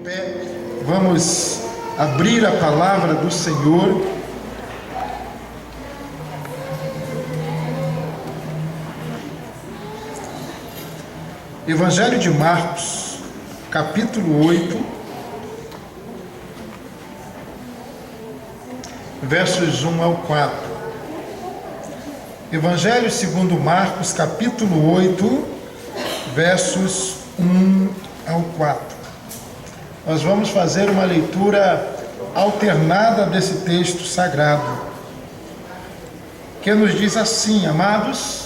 pé, vamos abrir a palavra do Senhor. Evangelho de Marcos, capítulo 8, versos 1 ao 4. Evangelho segundo Marcos, capítulo 8, versos 1 ao 4. Nós vamos fazer uma leitura alternada desse texto sagrado, que nos diz assim, amados,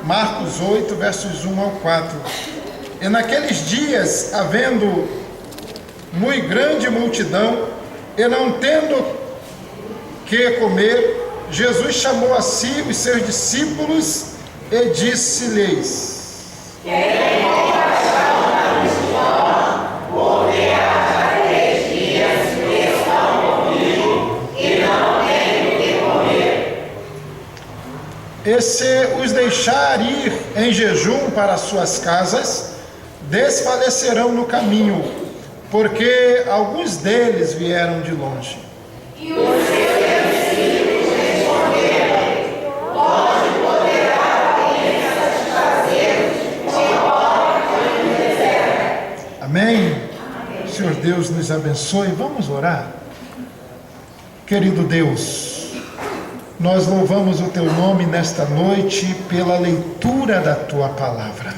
Marcos 8, versos 1 ao 4. E naqueles dias, havendo muito grande multidão, e não tendo que comer, Jesus chamou a si os seus discípulos e disse-lhes: e se os deixar ir em jejum para suas casas, desfalecerão no caminho, porque alguns deles vieram de longe. E os seus discípulos responderam: onde poderá alguém satisfazer-nos de hora que nos deserta? Amém? Senhor Deus nos abençoe. Vamos orar. Querido Deus, nós louvamos o Teu nome nesta noite pela leitura da Tua palavra.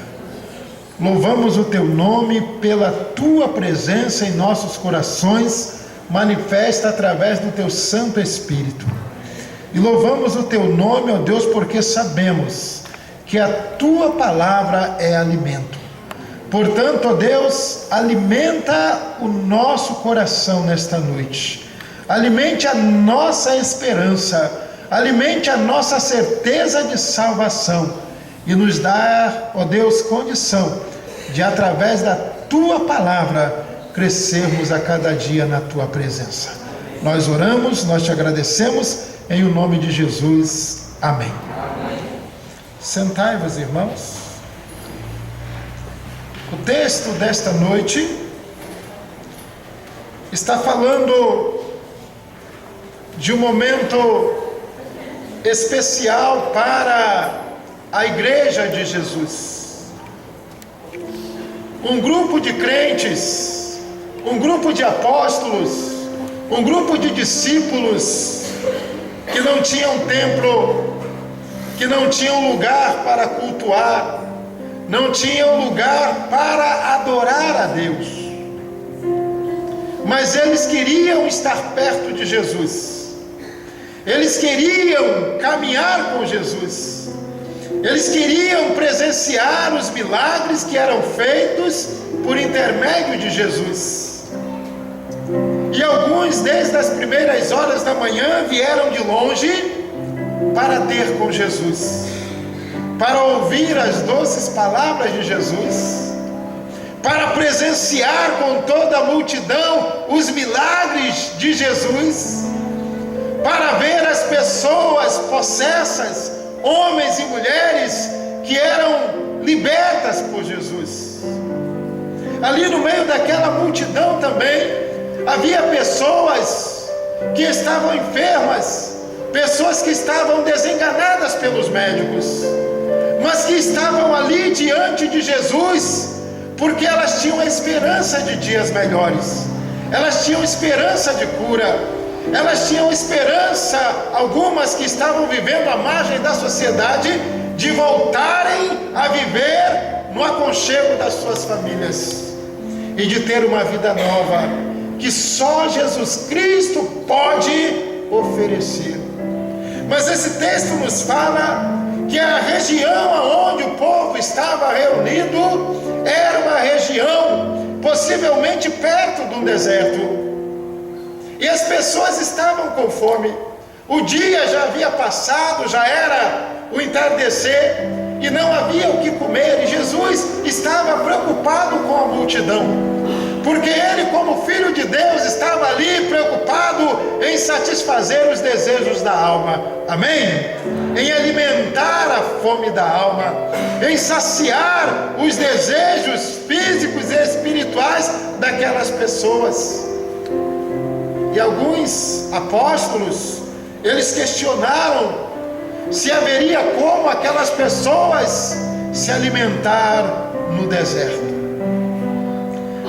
Louvamos o Teu nome pela Tua presença em nossos corações, manifesta através do Teu Santo Espírito. E louvamos o Teu nome, ó Deus, porque sabemos que a Tua palavra é alimento. Portanto, ó Deus, alimenta o nosso coração nesta noite. Alimente a nossa esperança. Alimente a nossa certeza de salvação e nos dá, ó Deus, condição de, através da Tua palavra, crescermos a cada dia na Tua presença. Nós oramos, nós Te agradecemos, em o nome de Jesus. Amém. Sentai-vos, irmãos. O texto desta noite está falando de um momento especial para a igreja de Jesus. Um grupo de crentes, um grupo de apóstolos, um grupo de discípulos que não tinham templo, que não tinham lugar para cultuar, não tinham lugar para adorar a Deus, mas eles queriam estar perto de Jesus. Eles queriam caminhar com Jesus. Eles queriam presenciar os milagres que eram feitos por intermédio de Jesus. E alguns, desde as primeiras horas da manhã, vieram de longe para ter com Jesus, para ouvir as doces palavras de Jesus, para presenciar com toda a multidão os milagres de Jesus, para ver as pessoas possessas, homens e mulheres que eram libertas por Jesus. Ali no meio daquela multidão também havia pessoas que estavam enfermas, pessoas que estavam desenganadas pelos médicos, mas que estavam ali diante de Jesus porque elas tinham a esperança de dias melhores, elas tinham esperança de cura. Elas tinham esperança, algumas que estavam vivendo à margem da sociedade, de voltarem a viver no aconchego das suas famílias e de ter uma vida nova que só Jesus Cristo pode oferecer. Mas esse texto nos fala que a região onde o povo estava reunido era uma região possivelmente perto de um deserto. E as pessoas estavam com fome. O dia já havia passado, já era o entardecer, e não havia o que comer. E Jesus estava preocupado com a multidão, porque ele, como filho de Deus, estava ali preocupado em satisfazer os desejos da alma, amém? Em alimentar a fome da alma, em saciar os desejos físicos e espirituais daquelas pessoas. E alguns apóstolos, eles questionaram se haveria como aquelas pessoas se alimentar no deserto.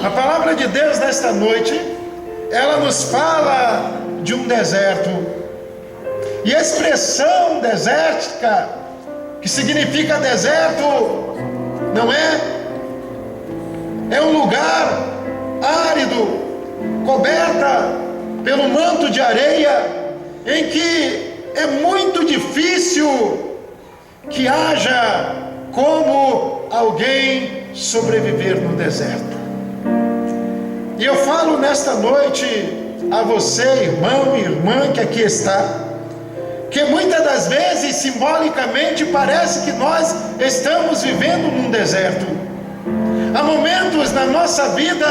A palavra de Deus nesta noite, ela nos fala de um deserto. E a expressão desértica, que significa deserto, não é? É um lugar árido, coberta pelo manto de areia, em que é muito difícil que haja como alguém sobreviver no deserto. E eu falo nesta noite a você, irmão e irmã que aqui está, que muitas das vezes, simbolicamente, parece que nós estamos vivendo num deserto. Há momentos na nossa vida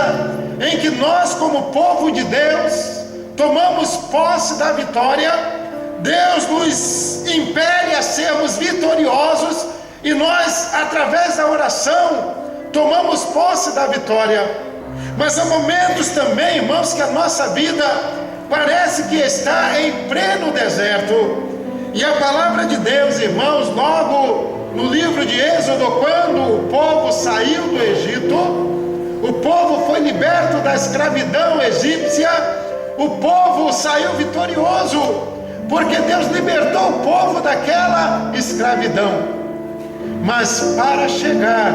em que nós, como povo de Deus, tomamos posse da vitória. Deus nos impele a sermos vitoriosos e nós, através da oração, tomamos posse da vitória. Mas há momentos também, irmãos, que a nossa vida parece que está em pleno deserto. E a palavra de Deus, irmãos, logo no livro de Êxodo, quando o povo saiu do Egito, o povo foi liberto da escravidão egípcia, o povo saiu vitorioso, porque Deus libertou o povo daquela escravidão. Mas para chegar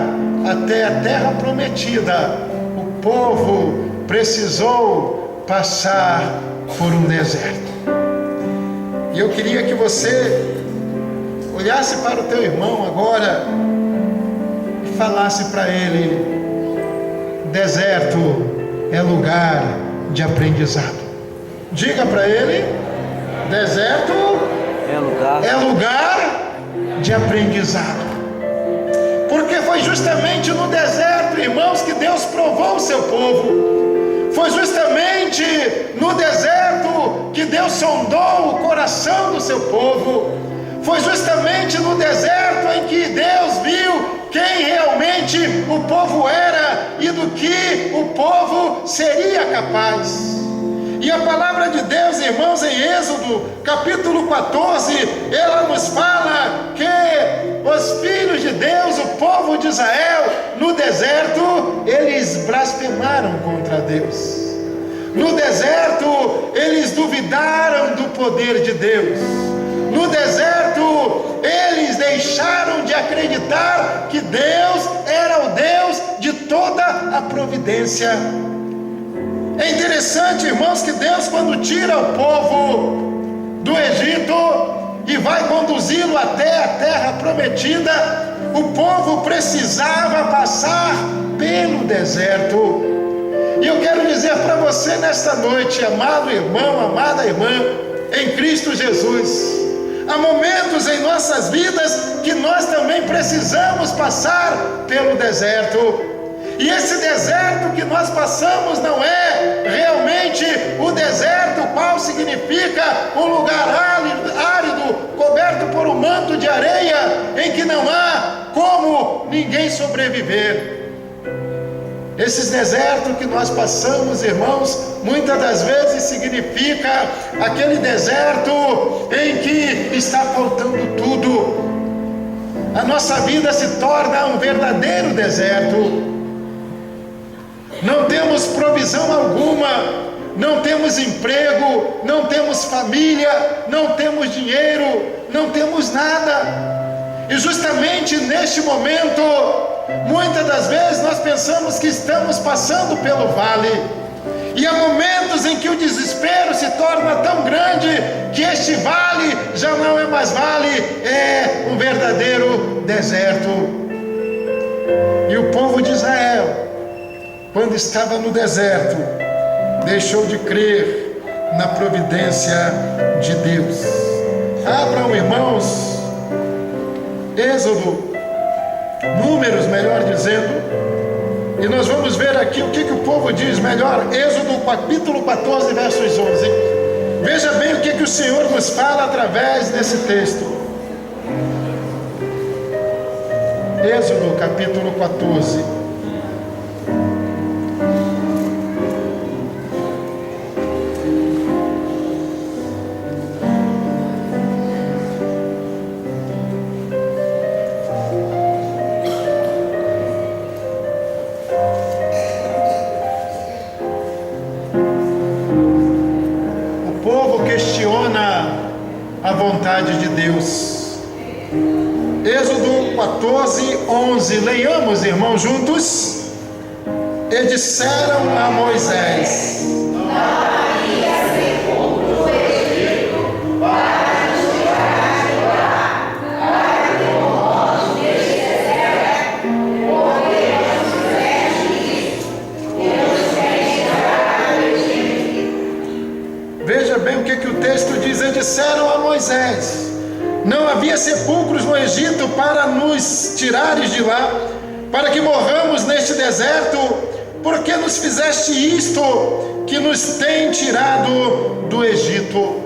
até a terra prometida, o povo precisou passar por um deserto. E eu queria que você olhasse para o teu irmão agora e falasse para ele: deserto é lugar de aprendizado. Diga para ele: deserto é lugar de aprendizado. Porque foi justamente no deserto, irmãos, que Deus provou o seu povo. Foi justamente no deserto que Deus sondou o coração do seu povo. Foi justamente no deserto em que Deus viu quem realmente o povo era e do que o povo seria capaz. E a palavra de Deus, irmãos, em Êxodo capítulo 14, ela nos fala que os filhos de Deus, o povo de Israel, no deserto, eles blasfemaram contra Deus. No deserto, eles duvidaram do poder de Deus. No deserto, eles deixaram de acreditar que Deus era o Deus de toda a providência. É interessante, irmãos, que Deus, quando tira o povo do Egito e vai conduzi-lo até a terra prometida, o povo precisava passar pelo deserto. E eu quero dizer para você nesta noite, amado irmão, amada irmã, em Cristo Jesus, há momentos em nossas vidas que nós também precisamos passar pelo deserto. E esse deserto que nós passamos não é realmente o deserto, qual significa um lugar árido, coberto por um manto de areia, em que não há como ninguém sobreviver. Esses desertos que nós passamos, irmãos, muitas das vezes significa aquele deserto em que está faltando tudo. A nossa vida se torna um verdadeiro deserto. Não temos provisão alguma, não temos emprego, não temos família, não temos dinheiro, não temos nada. E justamente neste momento, muitas das vezes nós pensamos que estamos passando pelo vale. E há momentos em que o desespero se torna tão grande que este vale já não é mais vale, é um verdadeiro deserto. E o povo de Israel, quando estava no deserto, deixou de crer na providência de Deus. Abram, irmãos, Êxodo, Números, melhor dizendo, e E nós vamos ver aqui o que o povo diz melhor. Êxodo capítulo 14, versos 11. Veja bem o que o Senhor nos fala através desse texto. Êxodo capítulo 14. Questiona a vontade de Deus. Êxodo 14, 11. Leiamos, irmãos, juntos. E disseram a Moisés: não havia sepulcro no Egito para nos tirar de lá, para que morramos neste deserto, porque não fizeste isso, e nos tens tirado do Egito. Veja bem o que o texto diz. E disseram a Moisés: não havia sepulcros no Egito para nos tirares de lá, para que morramos neste deserto, porque nos fizeste isto, que nos tem tirado do Egito.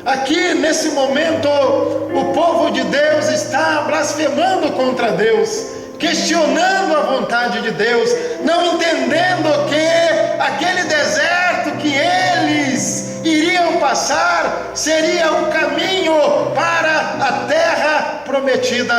Aqui nesse momento o povo de Deus está blasfemando contra Deus, questionando a vontade de Deus, não entendendo que aquele deserto que eles iriam passar seria um caminho para a terra prometida.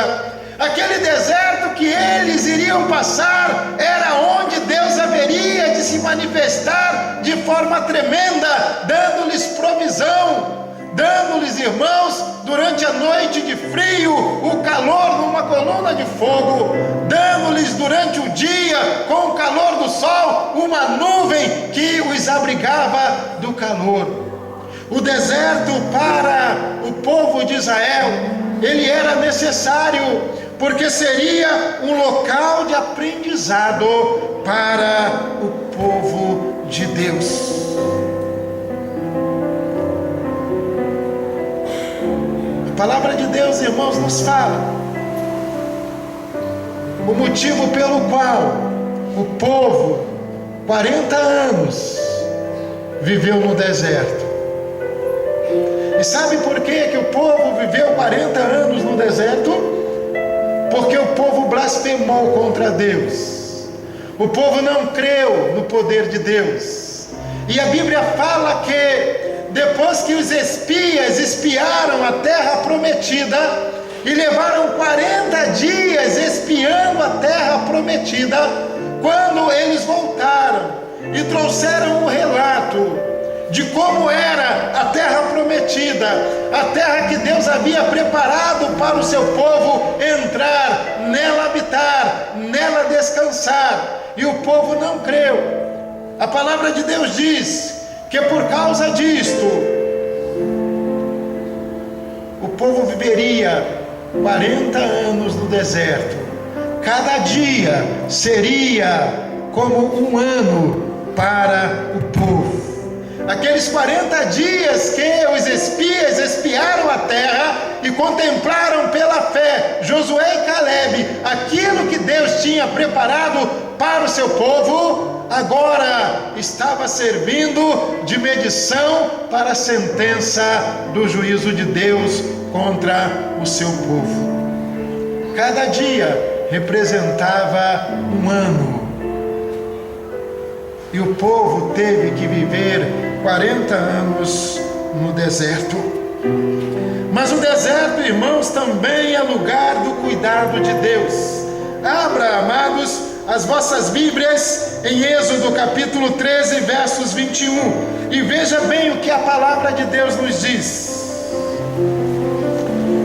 Aquele deserto que eles iriam passar era onde Deus haveria de se manifestar de forma tremenda, dando-lhes provisão, dando-lhes, irmãos, durante a noite de frio, o calor numa coluna de fogo, dando-lhes durante o dia, com o calor do sol, uma nuvem que os abrigava do calor. O deserto para o povo de Israel, ele era necessário, porque seria um local de aprendizado para o povo de Deus. A palavra de Deus, irmãos, nos fala o motivo pelo qual o povo, 40 anos, viveu no deserto. E sabe por que o povo viveu 40 anos no deserto? Porque o povo blasfemou contra Deus. O povo não creu no poder de Deus. E a Bíblia fala que depois que os espias espiaram a terra prometida e levaram 40 dias espiando a terra prometida, quando eles voltaram e trouxeram um relato de como era a terra prometida, a terra que Deus havia preparado para o seu povo entrar, nela habitar, nela descansar, e o povo não creu. A palavra de Deus diz que por causa disto o povo viveria 40 anos no deserto. Cada dia seria como um ano para o povo. Aqueles 40 dias que os espias espiaram a terra e contemplaram pela fé, Josué e Caleb, aquilo que Deus tinha preparado para o seu povo, agora estava servindo de medição para a sentença do juízo de Deus contra o seu povo. Cada dia representava um ano. E o povo teve que viver 40 anos no deserto. Mas o deserto, irmãos, também é lugar do cuidado de Deus. Abra, amados, as vossas Bíblias em Êxodo capítulo 13, versos 21. E veja bem o que a palavra de Deus nos diz.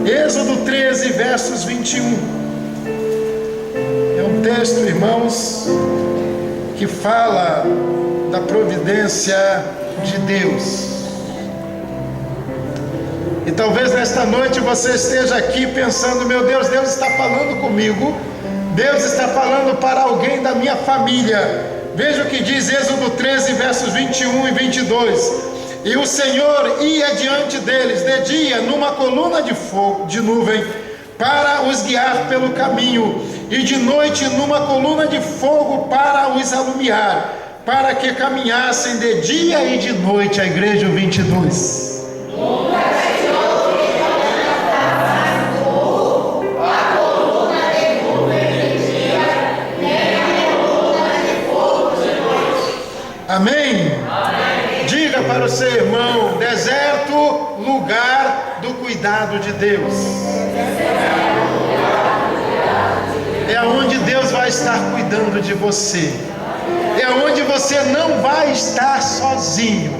Êxodo 13, versos 21. É um texto, irmãos, que fala da providência de Deus. E talvez nesta noite você esteja aqui pensando: meu Deus, Deus está falando comigo, Deus está falando para alguém da minha família. Veja o que diz Êxodo 13, versos 21 e 22. E o Senhor ia diante deles de dia numa coluna de fogo, de nuvem, para os guiar pelo caminho, e de noite numa coluna de fogo para os alumiar, para que caminhassem de dia e de noite. A igreja 22. Amém? Amém? Diga para o seu irmão: deserto, lugar do cuidado de Deus. É onde Deus vai estar cuidando de você. É onde você não vai estar sozinho.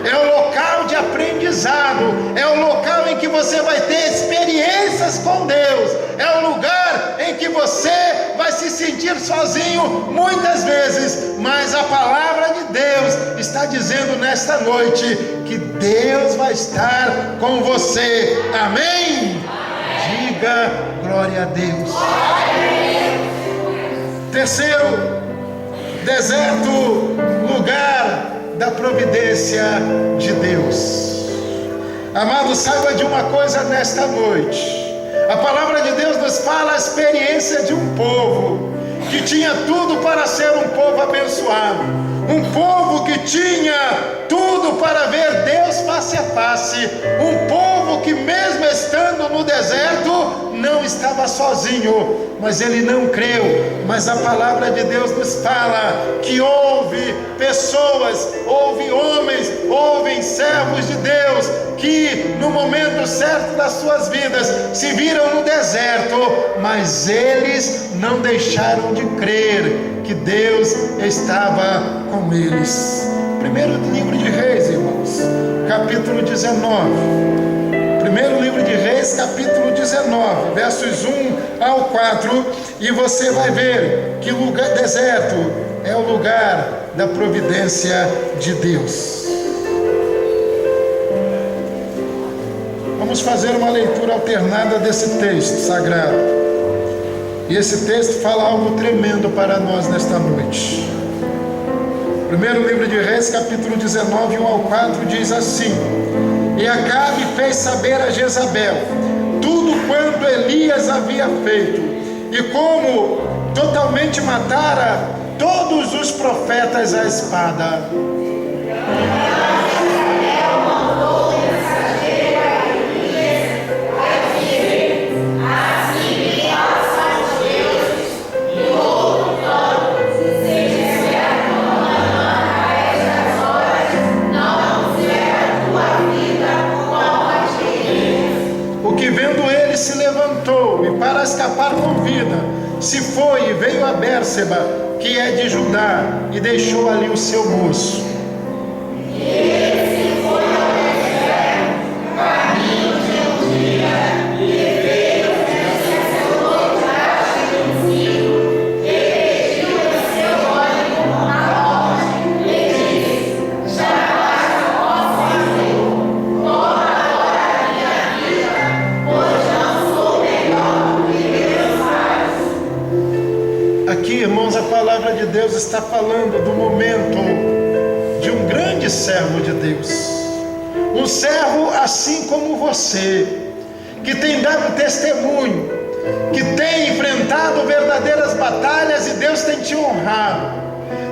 É o local de aprendizado. É o local em que você vai ter experiências com Deus. É o lugar em que você vai se sentir sozinho muitas vezes. Mas a palavra de Deus está dizendo nesta noite que Deus vai estar com você. Amém? Diga glória a Deus. Terceiro, deserto, lugar da providência de Deus. Amado, saiba de uma coisa nesta noite. A palavra de Deus nos fala a experiência de um povo que tinha tudo para ser um povo abençoado, um povo que tinha tudo para ver Deus face a face, um povo que mesmo estando no deserto não estava sozinho, mas ele não creu. Mas a palavra de Deus nos fala que houve pessoas, houve homens, houve servos de Deus que no momento certo das suas vidas se viram no deserto, mas eles não deixaram de crer que Deus estava com eles. Primeiro livro de Reis, irmãos, capítulo 19. Primeiro livro de Reis, capítulo 19, versos 1 ao 4, e você vai ver que lugar deserto é o lugar da providência de Deus. Vamos fazer uma leitura alternada desse texto sagrado. E esse texto fala algo tremendo para nós nesta noite. Primeiro livro de Reis, capítulo 19, 1 ao 4, diz assim: E Acabe fez saber a Jezabel tudo quanto Elias havia feito, e como totalmente matara todos os profetas à espada. Se levantou e para escapar com vida se foi e veio a Bérseba, que é de Judá, e deixou ali o seu moço. E ele se foi ao deserto, caminho de um dia, e veio o sacerdote ungido, e pediu em seu ânimo a morte, e disse: jamais posso fazer, toma agora a minha vida, pois aqui, irmãos, a palavra de Deus está falando do momento de um grande servo de Deus, um servo assim como você, que tem dado testemunho, que tem enfrentado verdadeiras batalhas, e Deus tem te honrado,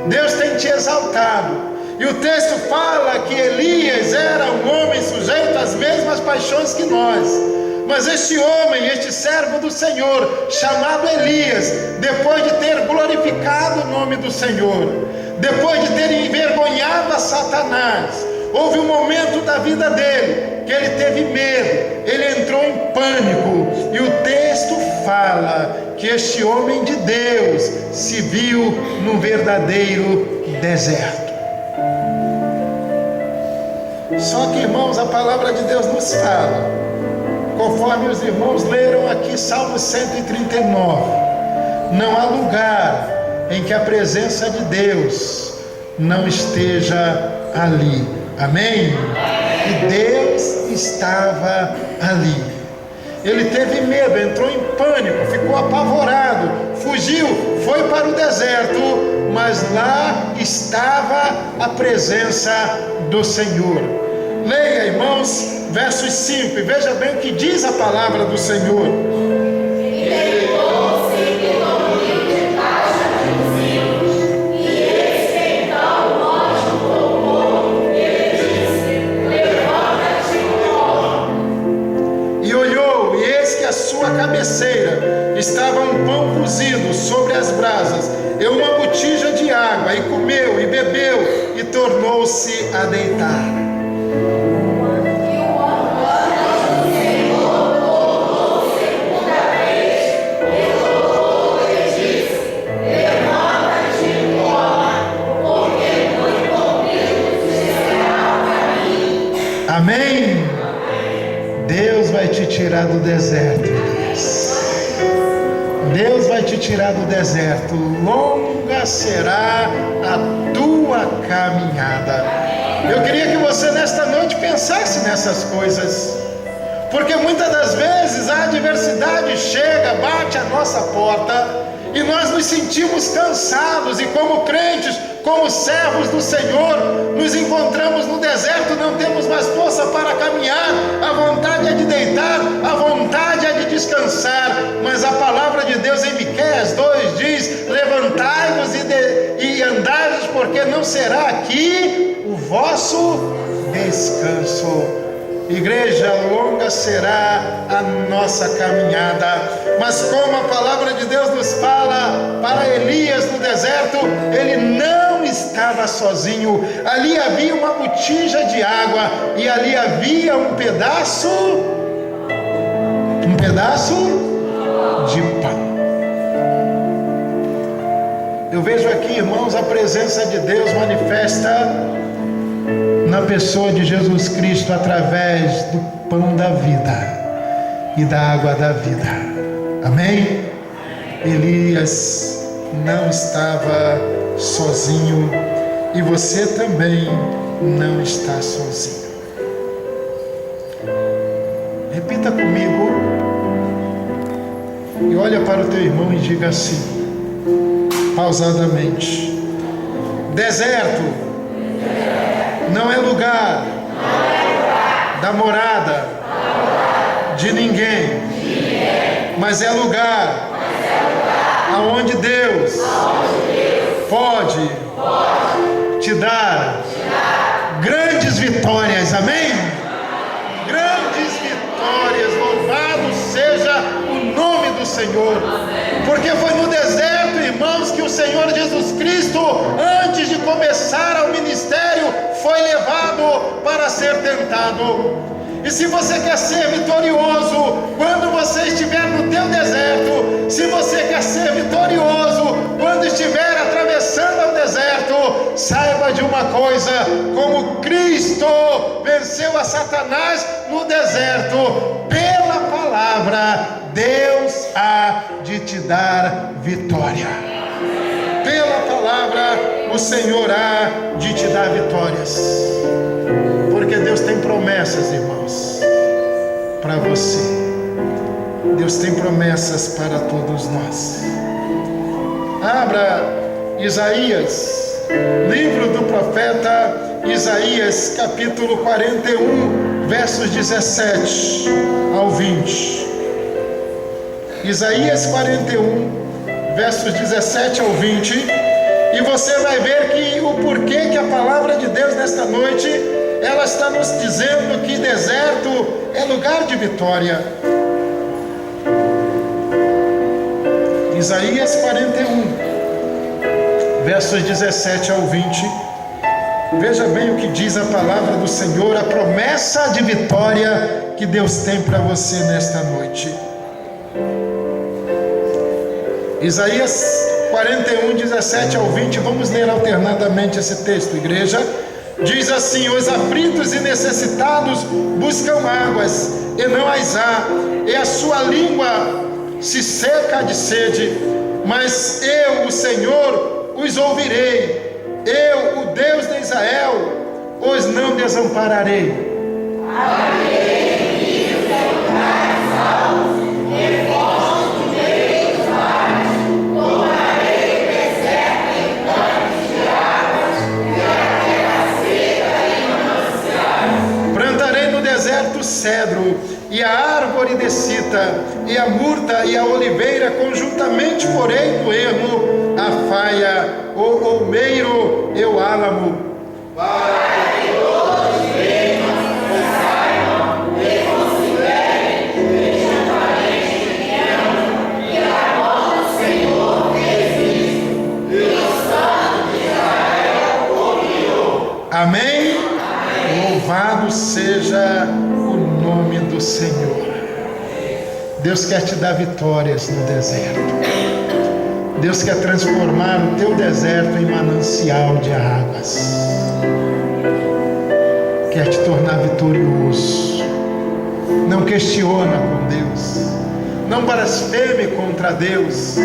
Deus tem te exaltado. E o texto fala que Elias era um homem sujeito às mesmas paixões que nós. Mas este homem, este servo do Senhor, chamado Elias, depois de ter glorificado o nome do Senhor, depois de ter envergonhado a Satanás, houve um momento da vida dele que ele teve medo, ele entrou em pânico, e o texto fala que este homem de Deus se viu num verdadeiro deserto. Só que, irmãos, a palavra de Deus nos fala, conforme os irmãos leram aqui Salmo 139, não há lugar em que a presença de Deus não esteja ali. Amém? E Deus estava ali. Ele teve medo, entrou em pânico, ficou apavorado, fugiu, foi para o deserto, mas lá estava a presença do Senhor. Leia, irmãos, versos 5, e veja bem o que diz a palavra do Senhor. E deitou-se e dormiu. brasas, e uma botija de água, e comeu, e bebeu, e tornou-se a deitar. Amém? Deus vai te tirar do deserto. Deus vai te tirar do deserto. Longa será a tua caminhada. Eu queria que você nesta noite pensasse nessas coisas, porque muitas das vezes a adversidade chega, bate a nossa porta, e nós nos sentimos cansados, e como crentes, como servos do Senhor, nos encontramos no deserto, não temos mais força para caminhar, a vontade é de deitar, a vontade é de descansar, mas a palavra de Deus em Miqueias 2 diz: levantai-vos e andai-vos, porque não será aqui o vosso descanso. Igreja, longa será a nossa caminhada, mas como a palavra de Deus nos fala para Elias no deserto, ele não estava sozinho. Ali havia uma botija de água, e ali havia um pedaço de pão. Eu vejo aqui, irmãos, a presença de Deus manifesta na pessoa de Jesus Cristo, através do pão da vida e da água da vida. Amém? Elias não estava sozinho, e você também não está sozinho. Repita comigo e olha para o teu irmão e diga assim, pausadamente: deserto não é lugar da morada de ninguém, mas é lugar aonde Deus pode te dar grandes vitórias. Amém? Grandes vitórias. Louvado seja o nome do Senhor, porque foi no deserto, irmãos, que o Senhor Jesus Cristo, antes de começar ao ministério, foi levado para ser tentado. E se você quer ser vitorioso quando você estiver no teu deserto, se você quer ser vitorioso quando estiver atravessando o deserto, saiba de uma coisa: como Cristo venceu a Satanás no deserto, pela palavra, Deus há de te dar vitória. Pela palavra, o Senhor há de te dar vitórias, porque Deus tem promessas, irmãos, para você. Deus tem promessas para todos nós. Abra Isaías, livro do profeta Isaías, capítulo 41, versos 17 ao 20. Isaías 41, versos 17 ao 20, e você vai ver que o porquê que a palavra de Deus nesta noite, ela está nos dizendo que deserto é lugar de vitória. Isaías 41, versos 17 ao 20, veja bem o que diz a palavra do Senhor, a promessa de vitória que Deus tem para você nesta noite. Isaías 41, 17 ao 20, vamos ler alternadamente esse texto, igreja. Diz assim: os aflitos e necessitados buscam águas, e não as há, e a sua língua se seca de sede, mas eu, o Senhor, os ouvirei, eu, o Deus de Israel, os não desampararei. Amém. Cedro e a árvore de cita, e a murta e a oliveira, conjuntamente porém do ermo, a faia, o olmeiro e o álamo. Para que todos venham e saibam e considerem que a mão do Senhor existe Amém? Louvado seja o nome do Senhor. Deus quer te dar vitórias no deserto. Deus quer transformar o teu deserto em manancial de águas. Quer te tornar vitorioso. Não questiona com Deus. Não blasfeme contra Deus.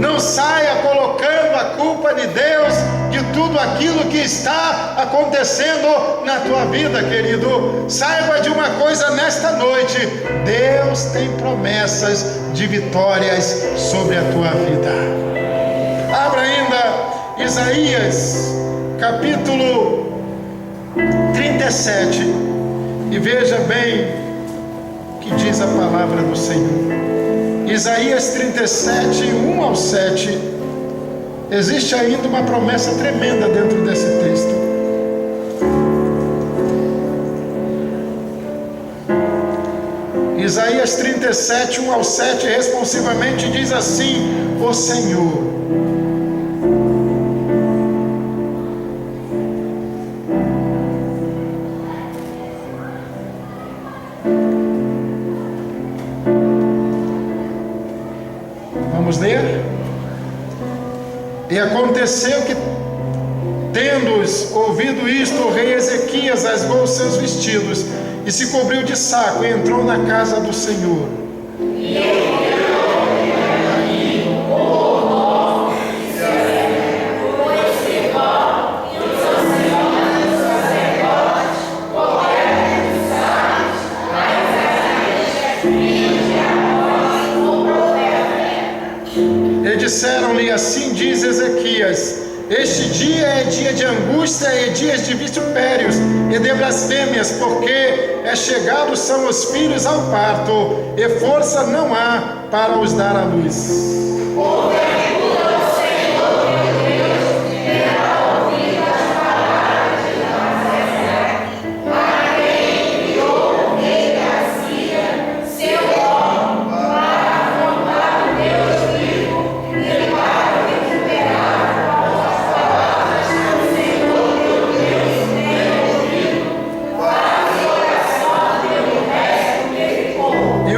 Não saia colocando a culpa de Deus de tudo aquilo que está acontecendo na tua vida, querido. Saiba de uma coisa nesta noite: Deus tem promessas de vitórias sobre a tua vida. Abra ainda Isaías capítulo 37 e veja bem o que diz a palavra do Senhor. Isaías 37, 1 ao 7. Existe ainda uma promessa tremenda dentro desse texto. Isaías 37, 1 ao 7, responsivamente diz assim: o Senhor ler. E aconteceu que, tendo-os ouvido isto, o rei Ezequias rasgou os seus vestidos e se cobriu de saco e entrou na casa do Senhor. Disseram-lhe: assim diz Ezequias, este dia é dia de angústia e dias de vitupérios e de blasfêmias, porque chegados são os filhos ao parto e força não há para os dar à luz.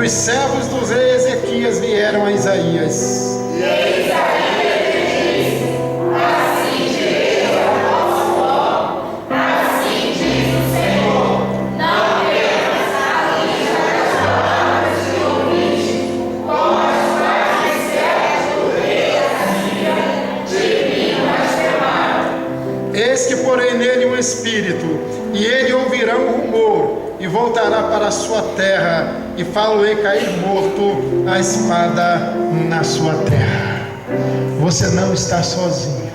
Os servos do rei Ezequias vieram a Isaías. E Isaías disse: assim diz o nosso povo, assim diz o Senhor, não temas a lista das palavras que ouviste, como as quais disseram do rei da Síria, de mim blasfemaram. Eis que porei nele um espírito, e ele ouvirá um rumor, e voltará para a sua terra, e fá-lo-ei cair morto a espada na sua terra. Você não está sozinho.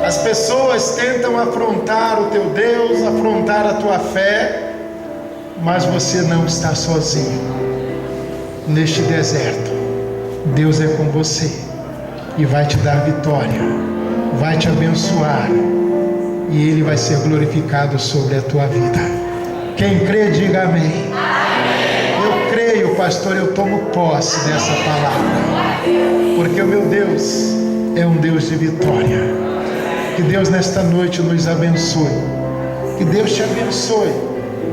As pessoas tentam afrontar o teu Deus, afrontar a tua fé, mas você não está sozinho. Neste deserto, Deus é com você e vai te dar vitória, vai te abençoar, e Ele vai ser glorificado sobre a tua vida. Quem crê, diga amém. Eu creio, pastor, eu tomo posse dessa palavra, porque o meu Deus é um Deus de vitória. Que Deus nesta noite nos abençoe, que Deus te abençoe,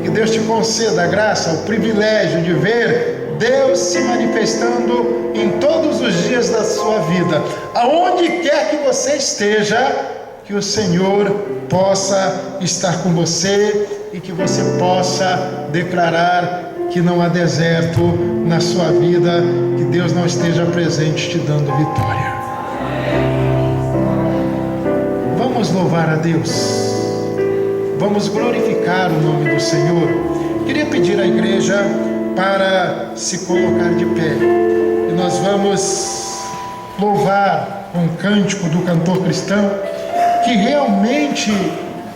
que Deus te conceda a graça, o privilégio de ver Deus se manifestando em todos os dias da sua vida, aonde quer que você esteja, que o Senhor possa estar com você e que você possa declarar que não há deserto na sua vida, que Deus não esteja presente te dando vitória. Vamos louvar a Deus, vamos glorificar o nome do Senhor. Queria pedir à igreja para se colocar de pé, e nós vamos louvar um cântico do cantor cristão que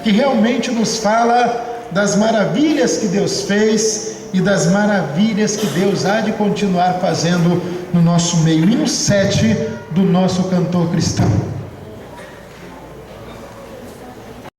realmente nos fala das maravilhas que Deus fez e das maravilhas que Deus há de continuar fazendo no nosso meio. Hino 7 do nosso cantor cristão.